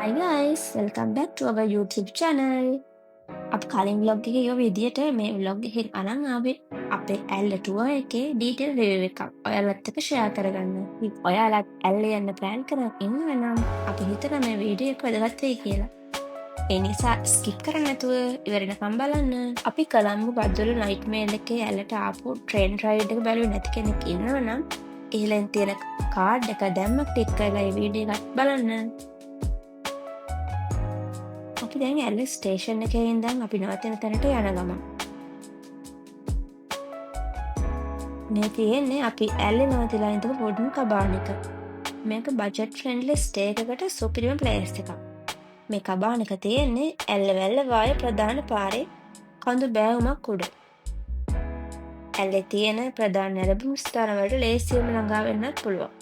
Hi guys, welcome back to our YouTube channel. අපි කලින් vlog එකේ යෝ විදියට මේ vlog එකෙන් අරන් ආවේ අපේ ඇල්ල tour එකේ detail review එකක්. ඔයාලත් එක්ක share කරගන්න. ඉතින් ඔයාලත් ඇල්ල යන්න plan කරන් ඉන්නවනම් අපි හිතනවා මේ වීඩියෝ එක වැදගත් වෙයි කියලා. ඒ නිසා skip කරන්න නැතුව ඉවර වෙනකම් බලන්න. අපි කොළඹ බද්දොල night mail එකේ ඇල්ලට ආපු train ride එක බැලුවේ නැති කෙනෙක් ඉන්නවනම් ඉහළින් තියෙන card එක දැම්ම click කරලා මේ වීඩියෝ එකත් බලන්න. අපි දැන් ඇල්ල ස්ටේෂන් එකේ ඉඳන් අපි නවතින තැනට යන ගමන්. මේ තියෙන්නේ අපි ඇල්ලේ නවතිලා ඉඳපු වුඩන් කබාන එක. මේක බජට් ෆ්‍රෙන්ඩ්ලි ස්ටේ එකකට සුපිරිම ප්ලේස් එකක්. මේ කබාන එක තියෙන්නේ ඇල්ලවැල්ල වාය ප්‍රධාන පාරේ කඳු බෑවුමක් උඩ. ඇල්ලේ තියෙන ප්‍රධාන නැරඹුම් ස්ථාන වලට ලේසියෙන්ම ළඟා වෙන්නත් පුළුවන්.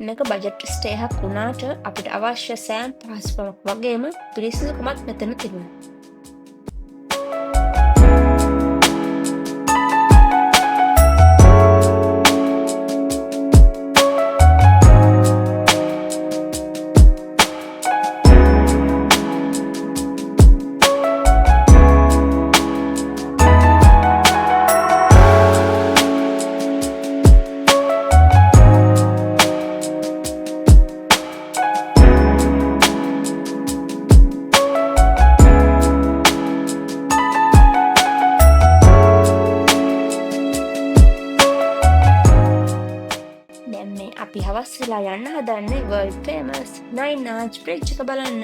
මේක බජට් ස්ටේ එකක් වුණාට අපිට අවශ්‍ය සෑම පහසුකමක් වගේම පිරිසිදුකමක් මෙතන තිබුණා. අපි හවස් වෙලා යන්න හදන්නේ world famous Nine Arch Bridge එක බලන්න.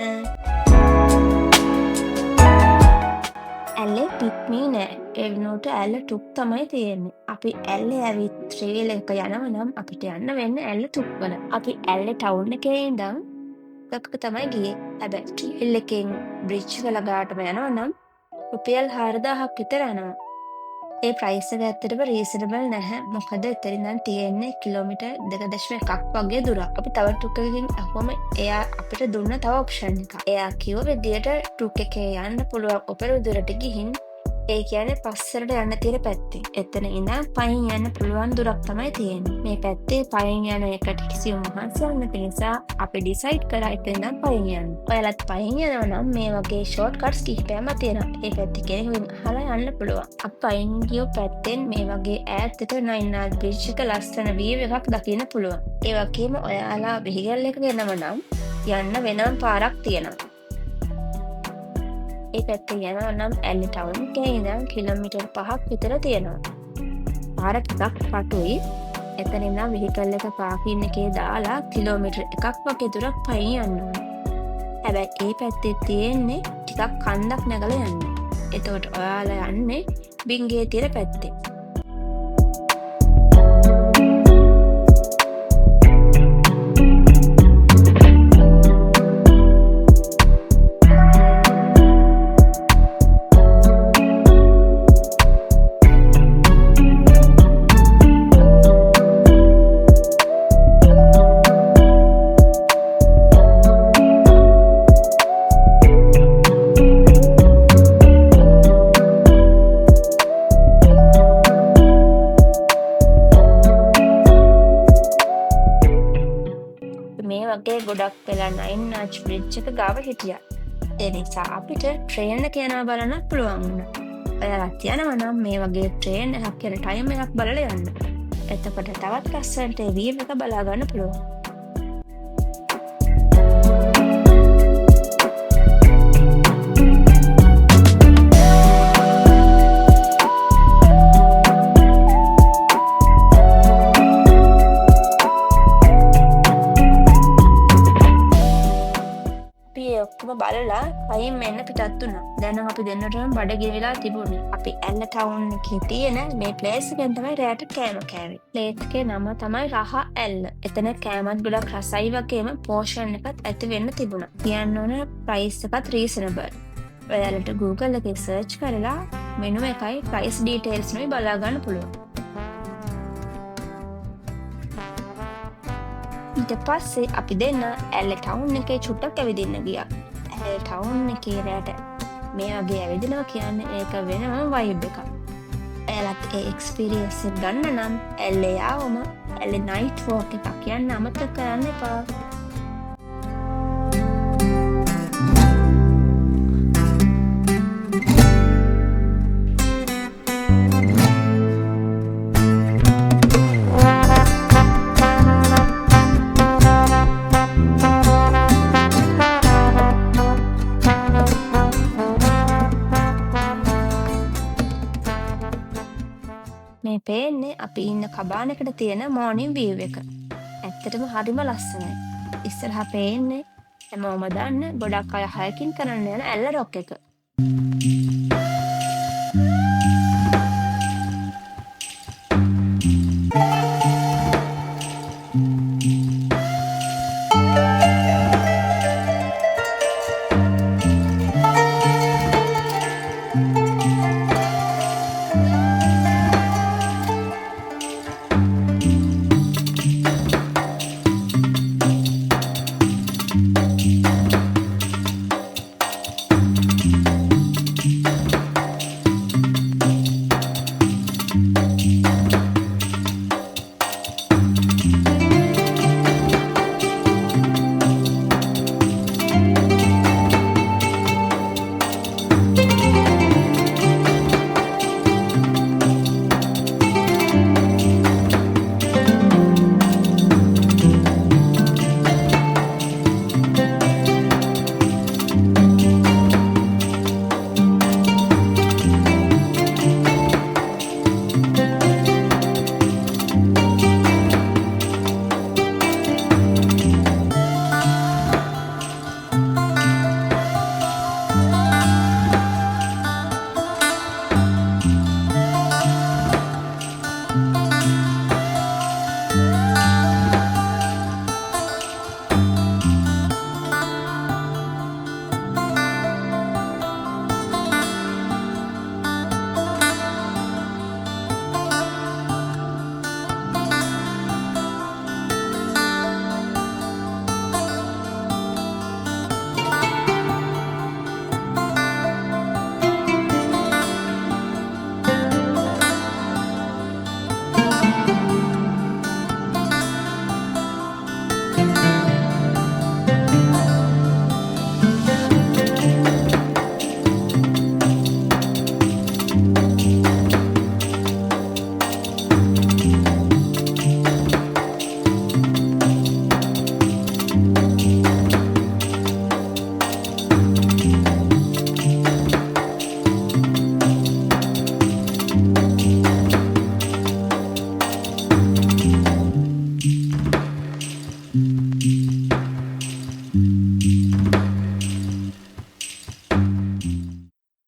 ඇල්ලේ පික්මී නෑ. ඒ වෙනුවට ඇල්ල ටුක් තමයි තියෙන්නේ. අපි ඇල්ලේ ඇවිත් ට්‍රේල් එක යනවා නම් අපිට යන්න වෙන්නේ ඇල්ල ටුක් වල. අපි ඇල්ලේ ටවුන් එකේ ඉඳන් එකක තමයි ගියේ. හැබැයි ට්‍රේල් එකෙන් බ්‍රිජ් එක ළඟාටම යනවා නම් රුපියල් 4000ක් විතර යනවා. ඒ ප්‍රයිස් එක ඇත්තටම රීසනබල් නැහැ. මොකද එතන ඉඳන් තියෙන්නේ කිලෝමීටර් 2.1ක් වගේ දුරක්. අපි තව ටුක් එකකින් අහුවම එයා අපිට දුන්න තව ඔප්ෂන් එකක්. එයා කිව්ව විදියට ටුක් එකේ යන්න පුළුවන් ඔපෙරු දුරට ගිහින් ඒ කියන්නේ පස්සරට යන්න තියෙන පැත්තේ. එතන ඉඳන් පයින් යන්න පුළුවන් දුරක් තමයි තියෙන්නේ. මේ පැත්තේ පයින් යන එකට කිසිම මහන්සියක් නැති නිසා අපි ඩිසයිඩ් කරා එතන ඉඳන් පයින් යන්න. ඔයාලත් පයින් යනවා නම් මේ වගේ ෂෝට් කට්ස් කිහිපයක් තියෙනවා. ඒ පැත්තේ කෙනෙකුෙන් අහලා යන්න පුළුවන්. අපි පයින් ගිය පැත්තෙන් මේ වගේ ඈතට Nine Arch Bridge එක ලස්සන view එකක් දකින්න පුළුවන්. ඒ වගේම ඔයාලා වෙහිගල් එක ගෙනව නම් යන්න වෙනම පාරක් තියෙනවා. ඒ පැත්තේ යනවා නම් ඇල්ලේ ටවුන් එකේ ඉඳන් කිලෝමීටර් 5ක් විතර තියෙනවා. පාර ටිකක් පටුයි. එතන ඉඳන් වෙහිකල් එක පාකින් එකේ දාලා කිලෝමීටර් 1ක් වගේ දුරක් පයින් යන්න ඕනේ. හැබැයි ඒ පැත්තේ තියෙන්නේ ටිකක් කන්දක් නැගලා යන්න. එතකොට ඔයාලා යන්නේ බින්ගේ තියෙන පැත්තේ. මේ වගේ ගොඩක් වෙලා Nine Arch Bridge එක ගාව හිටියා. ඒ නිසා අපිට ට්‍රේන් එක යනවා බලන්නත් පුළුවන් වුණා. ඔයාලත් යනවා නම් මේ වගේ ට්‍රේන් එකක් යන ටයිම් එකක් බලලා යන්න. එතකොට තවත් ලස්සනට ඒ view එක බලා ගන්න පුළුවන්. ඔක්කොම බලලා පයින් මෙන්න පිටත් වුණා. දැන් අපි දෙන්නටම බඩගිනි වෙලා තිබුණේ. අපි ඇල්ල ටවුන් එකේ තියෙන මේ ප්ලේස් එකෙන් තමයි රැට කෑම කෑවේ. ප්ලේස් එකේ නම තමයි රහ ඇල්ල. එතන කෑමත් ගොඩක් රසයි වගේම පෝෂන් එකත් ඇති වෙන්න තිබුණා. කියන්න ඕන ප්‍රයිස් එකත් රීසනබල්. ඔයාලට Google එකේ සර්ච් කරලා මෙනු එකයි ප්‍රයිස් ඩීටේල්ස්නුයි බලා ගන්න පුළුවන්. ඊට පස්සේ අපි දෙන්න ඇල්ල ටවුන් එකේ චුට්ටක් ඇවිදින්න ගියා. ඇල්ල ටවුන් එකේ රැට මේ වගේ ඇවිදිනවා කියන්නේ ඒක වෙනම වයිබ් එකක්. ඔයාලත් ඒ එක්ස්පීරියන්ස් එක ගන්න නම් ඇල්ලේ ආවම ඇල්ලේ නයිට් වෝක් එකක් යන්න අමතක කරන්න එපා. මේ පේන්නේ අපි ඉන්න කබානකට තියෙන මෝර්නින් වීව් එක. ඇත්තටම හරිම ලස්සනයි. ඉස්සරහා පේන්නේ හැමෝම දන්න ගොඩක් අය හයකින් කරන්න යන ඇල්ල රොක් එක.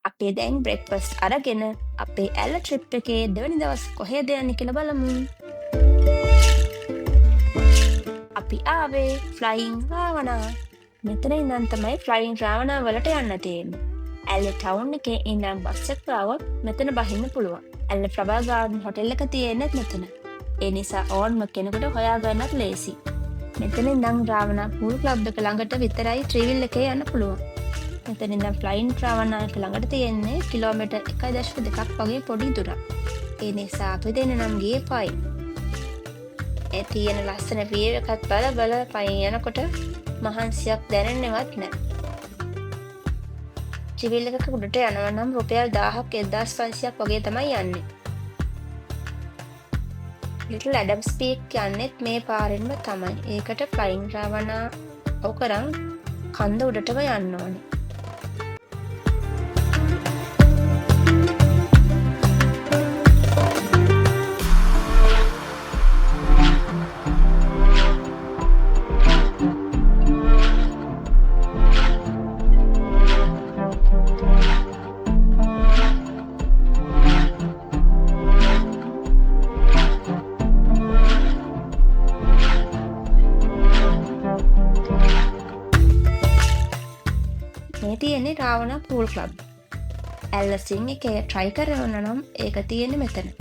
අපි දැන් බ්‍රෙක්ෆාස්ට් අරගෙන අපේ ඇල්ල ට්‍රිප් එකේ දෙවැනි දවස් කොහෙද යන්නේ කියලා බලමු. අපි ආවේ ෆ්ලයින් රාවණා. මෙතන ඉඳන් තමයි ෆ්ලයින් රාවණා වලට යන්න තියෙන්නේ. ඇල්ල ටවුන් එකේ ඉඳන් බස් එකක් ආවොත් මෙතන බහින්න පුළුවන්. ඇල්ල ප්‍රභා ගාඩන් හොටෙල් එක තියෙන්නේ මෙතන. ඒ නිසා ඕනම කෙනෙකුට හොයාගන්නත් ලේසි. මෙතන ඉඳන් රාවණා පූල් ක්ලබ් එක ළඟට විතරයි ට්‍රීවිල් එකේ යන්න පුළුවන්. මෙතන ඉඳන් ෆ්ලයින් රාවණා එක ළඟට තියෙන්නේ කිලෝමීටර් 1.2ක් වගේ පොඩි දුරක්. ඒ නිසා අපි දෙන්න නම් ගියේ පයි. ඒ තියෙන ලස්සන වීව් එකත් බල පයින් යනකොට මහන්සියක් දැනෙන්නේවත් නැහැ. ට්‍රීවිල් එකක උඩට යනවා නම් රුපියල් 1000ක් 1500ක් වගේ තමයි යන්නේ. ලිටල් ඇඩම්ස් පීක් යන්නෙත් මේ පාරෙන්ම තමයි. ඒකට ෆ්ලයින් රාවණා ඔකරන් කන්ද උඩටම යන්න ඕනේ. භාවනා පූල් ක්ලබ්. ඇල්ලසින් එක ට්‍රයි කරන්න නම් ඒක තියෙන මෙතන.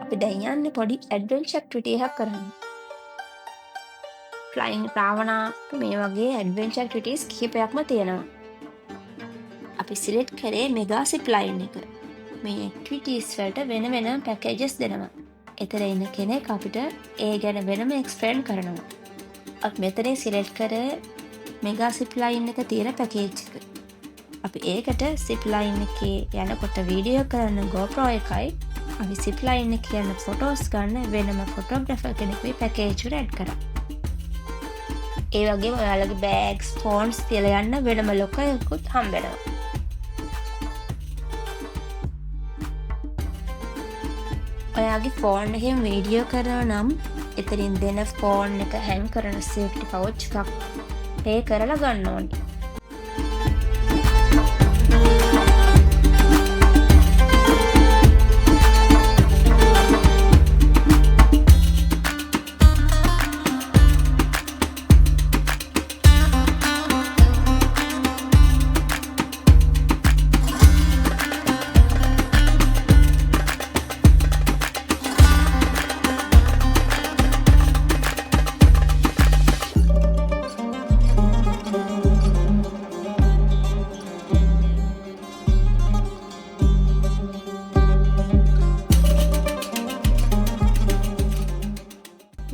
අපි දැන් යන්නේ පොඩි ඇඩ්වෙන්චර් ඇක්ටිවිටි එකක් කරන්න. ෆ්ලයින් භාවනාවට මේ වගේ ඇඩ්වෙන්චර් ඇක්ටිවිටීස් කිහිපයක්ම තියෙනවා. අපි සිලෙක්ට් කරේ මෙගා සිප් ලයින් එක. මේ ඇක්ටිවිටීස් වලට වෙන වෙනම පැකේජස් දෙනවා. එතන ඉන්න කෙනෙක් අපිට ඒ ගැන වෙනම එක්ස්ප්ලেইন කරනවා. අපි මෙතනින් සිලෙක්ට් කරේ මෙගා සිප් ලයින් එක තියෙන පැකේජ් එක. අපි ඒකට සිප් ලයින් එකේ යනකොට වීඩියෝ කරන්න GoPro එකයි අපි සිප් ලයින් එකේ යන ෆොටෝස් ගන්න වෙනම ෆොටෝග්‍රැෆර් කෙනෙකුයි පැකේජ් එකට ඇඩ් කරා. ඒ වගේම ඔයාලගේ බෑග්ස්, ෆෝන්ස් තියලා යන්න වෙනම ලොකයකුත් හම්බෙනවා. ඔයාගේ ෆෝන් එකෙන් වීඩියෝ කරනවා නම් එතනින් දෙන ෆෝන් එක හැන් කරන සේෆ්ටි පවුච් එකක් පේ කරලා ගන්න ඕනේ.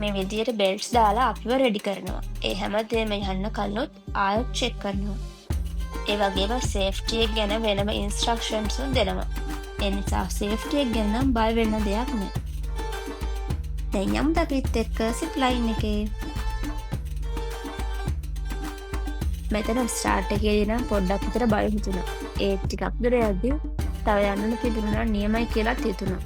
මේ විදියට බෙල්ට්ස් දාලා අපිව රෙඩි කරනවා. ඒ හැමදේම යන්න කලිනුත් ආයෙත් චෙක් කරනවා. ඒ වගේම සේෆ්ටි එක ගැන වෙනම ඉන්ස්ට්‍රක්ෂන්ස් දෙනවා. ඒ නිසා සේෆ්ටි එක ගැන නම් බය වෙන්න දෙයක් නෑ. දැන් යමු අපිත් එක්ක සිප් ලයින් එකේ. මෙතන ස්ටාර්ට් එකේදී නම් පොඩ්ඩක් විතර බය හිතුණා. ඒ ටිකක් දුර යද්දී තව යන්න තිබුණා නියමයි කියලාත් හිතුණා.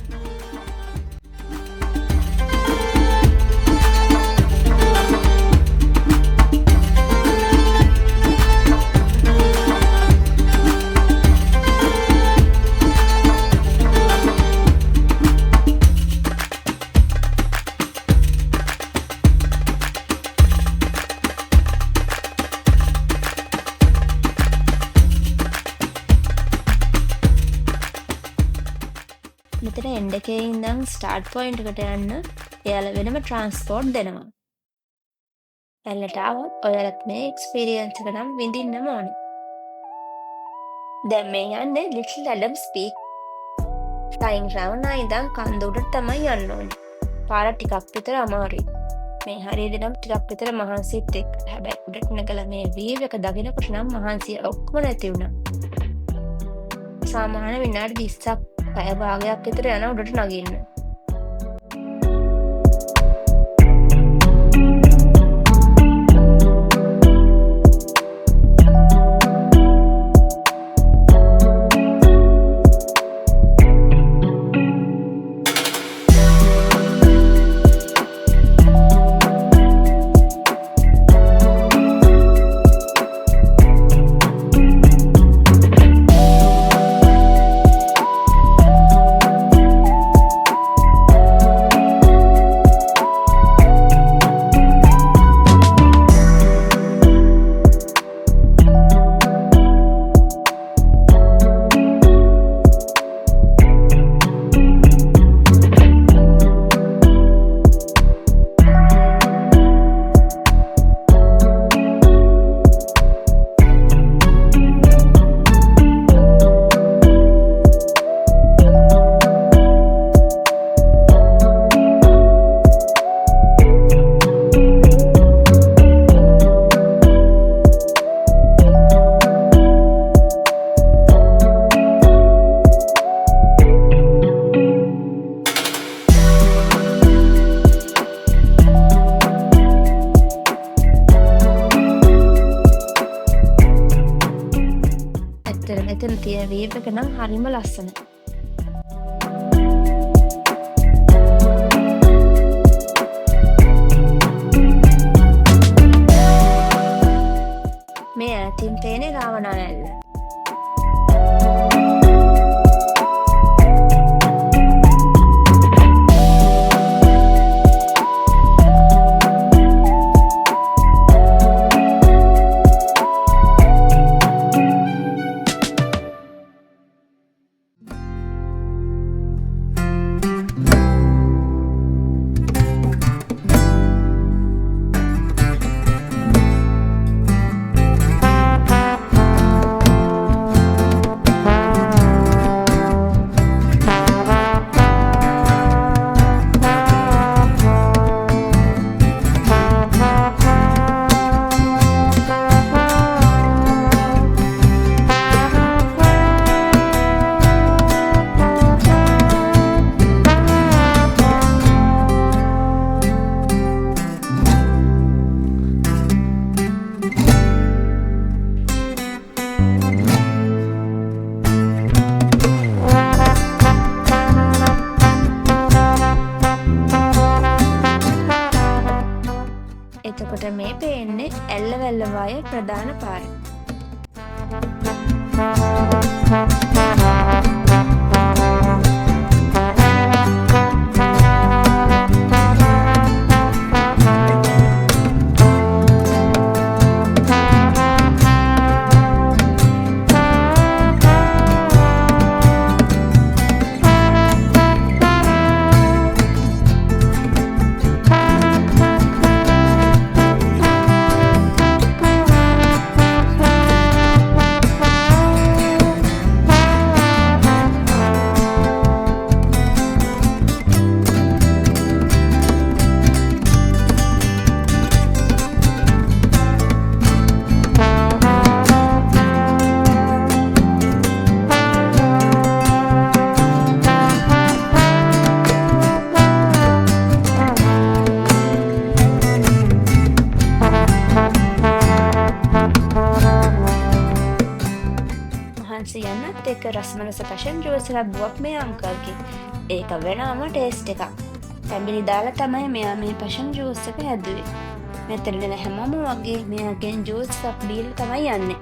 මෙතන එන්ඩ් එකේ ඉඳන් ස්ටාර්ට් පොයින්ට් එකට යන්න එයාලා වෙනම ට්‍රාන්ස්පෝර්ට් දෙනවා. එයාලට આવොත් ඔයාලත් මේ එක්ස්පීරියන්ස් එක නම් විඳින්නම ඕනේ. දැන් මේ යන්නේ little Adam's peak. Flying round ඉඳන් කන්ද උඩට තමයි යන්න ඕනේ. පාර ටිකක් විතර අමාරුයි. මේ හරියදී නම් ටිකක් විතර මහන්සිත් එක්ක. හැබැයි උඩට නැගලා මේ වීව් එක දකිනකොට නම් මහන්සිය ඔක්කොම නැති වුණා. සාමාන්‍ය විනාඩි 20ක් පැය භාගයක් විතර යන උඩට නගින්න. මෙතන තියෙන වේව් එක නම් හරිම ලස්සනයි. මේ ඈතින් පේන්නේ රාවණා ඇල්ල. එතකොට මේ පේන්නේ ඇල්ලවැල්ලවාය ප්‍රධාන පාය. යන්නත් එක රස්මනස පැෂන් ජූස් ලැබුවක් මේ අංකල්ගේ. ඒක වෙනම ටේස්ට් එකක්. තැඹිලි දාලා තමයි මෙයා මේ පැෂන් ජූස් එක හැදුවේ. මෙතන දෙන හැමෝම වගේ මෙයාගෙන් ජූස් එකක් බීලා තමයි යන්නේ.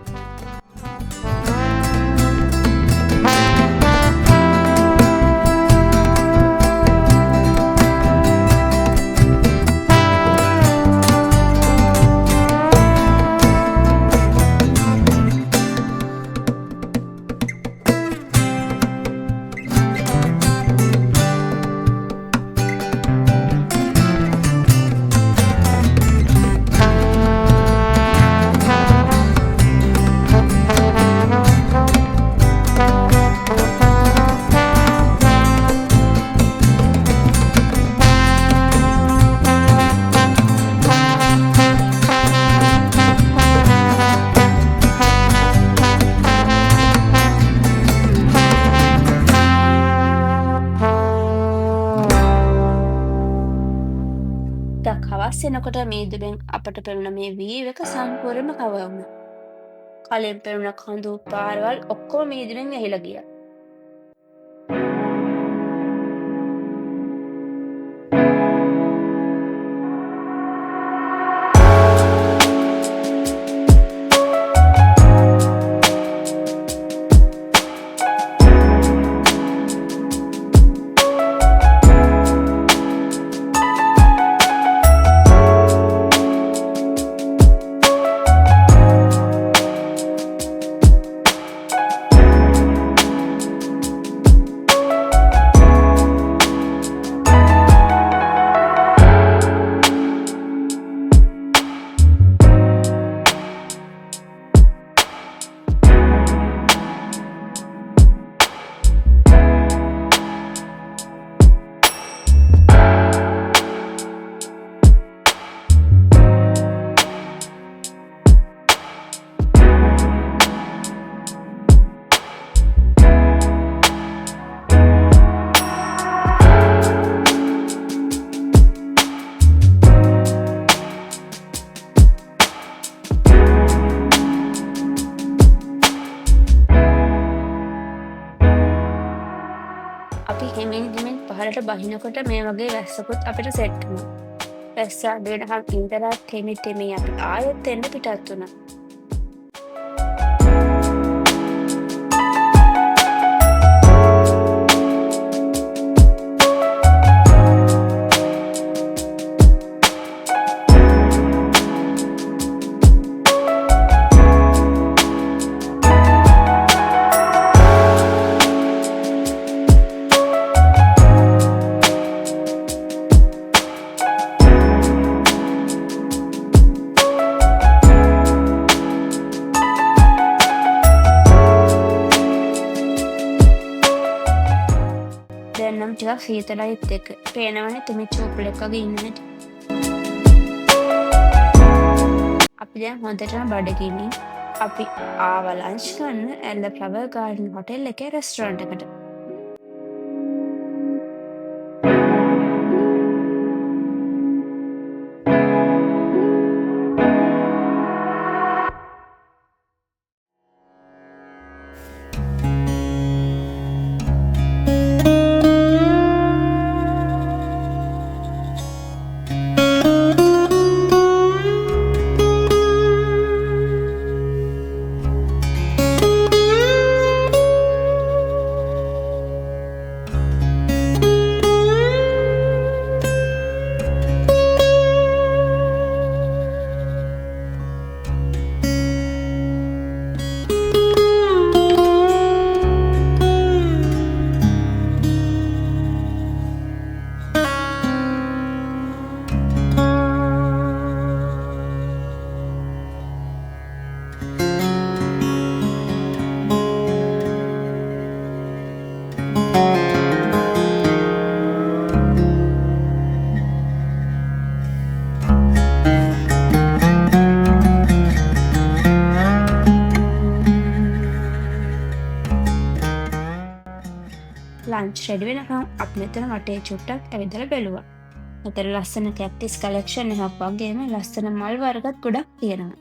හවස් වෙනකොට මීදුමෙන් අපට පෙනුන මේ වීව් එක සම්පූර්ණයෙන්ම කවර් වුණා. කලින් පෙනුන කඳු පාරවල් ඔක්කොම මීදුමෙන් වැහිලා ගියා. ගෙමින් පහළට බහිනකොට මේ වගේ වැස්සකුත් අපිට සෙට් වුණා. වැස්ස අඩු වෙනකන් ඉඳලා ටෙමි ටෙමි අපි ආයෙත් එන්න පිටත් වුණා. දැන් නම් ටිකක් සීතලයිත් එක්ක. පේනවනේ තිමිච්ච උපුලෙක් වගේ ඉන්න හැටි. අපි දැන් හොඳටම බඩගිනි. අපි ආවා ලන්ච් ගන්න ඇල්ල ෆ්ලවර් ගාඩන් හොටෙල් එකේ රෙස්ටොරන්ට් එකට. ලන්ච් රෙඩි වෙනකම් අපි මෙතන වටේ චුට්ටක් ඇවිදලා බැලුවා. මෙතන ලස්සන කැක්ටිස් කලෙක්ෂන් එකක් වගේම ලස්සන මල් වර්ගත් ගොඩක් තියෙනවා.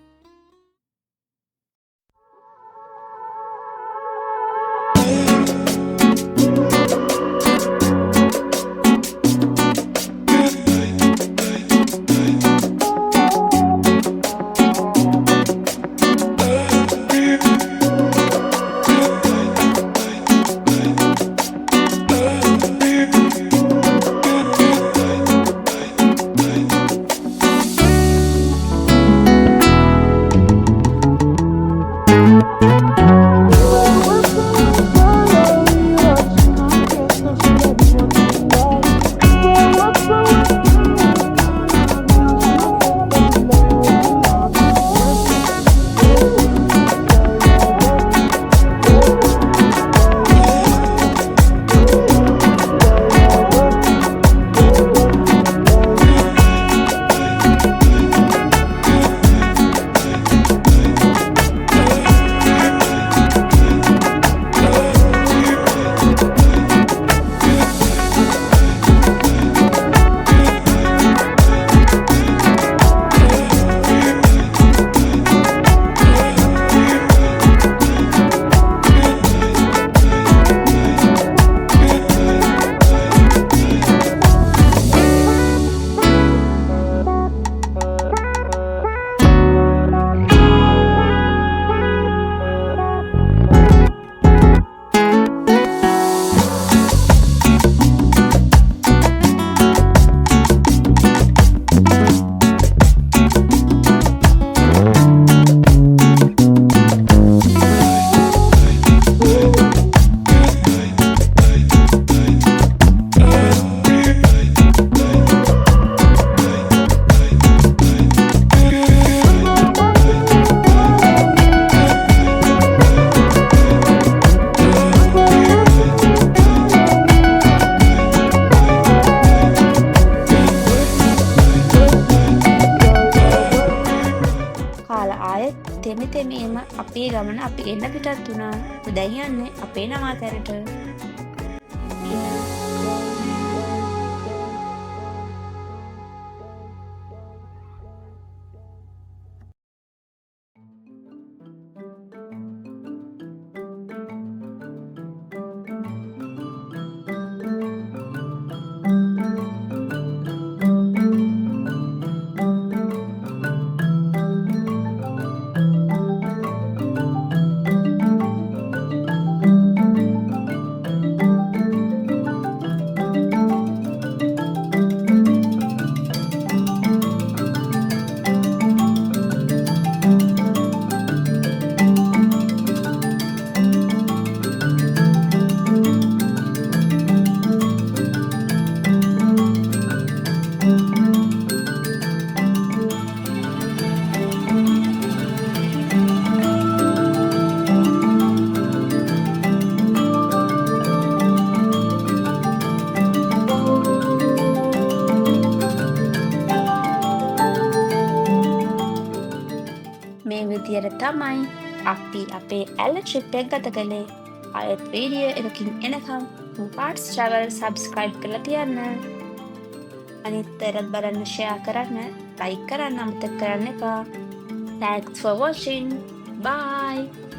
තෙමෙතෙමේම අපේ ගමන අපි එන්න පිටත් වුණා. දැන් යන්නේ අපේ නවාතැනට. විදියට තමයි අපි අපේ ඇල්ල ට්‍රිප් එක ගත කළේ. ආයෙත් වීඩියෝ එකකින් එනකම් පාට්ස් ට්‍රැවල් සබ්ස්ක්‍රයිබ් කරලා තියන්න. අනිත් අයටත් බලන්න ෂෙයා කරන්න, ලයික් කරන්න අමතක කරන්න එපා. Thanks for watching. Bye.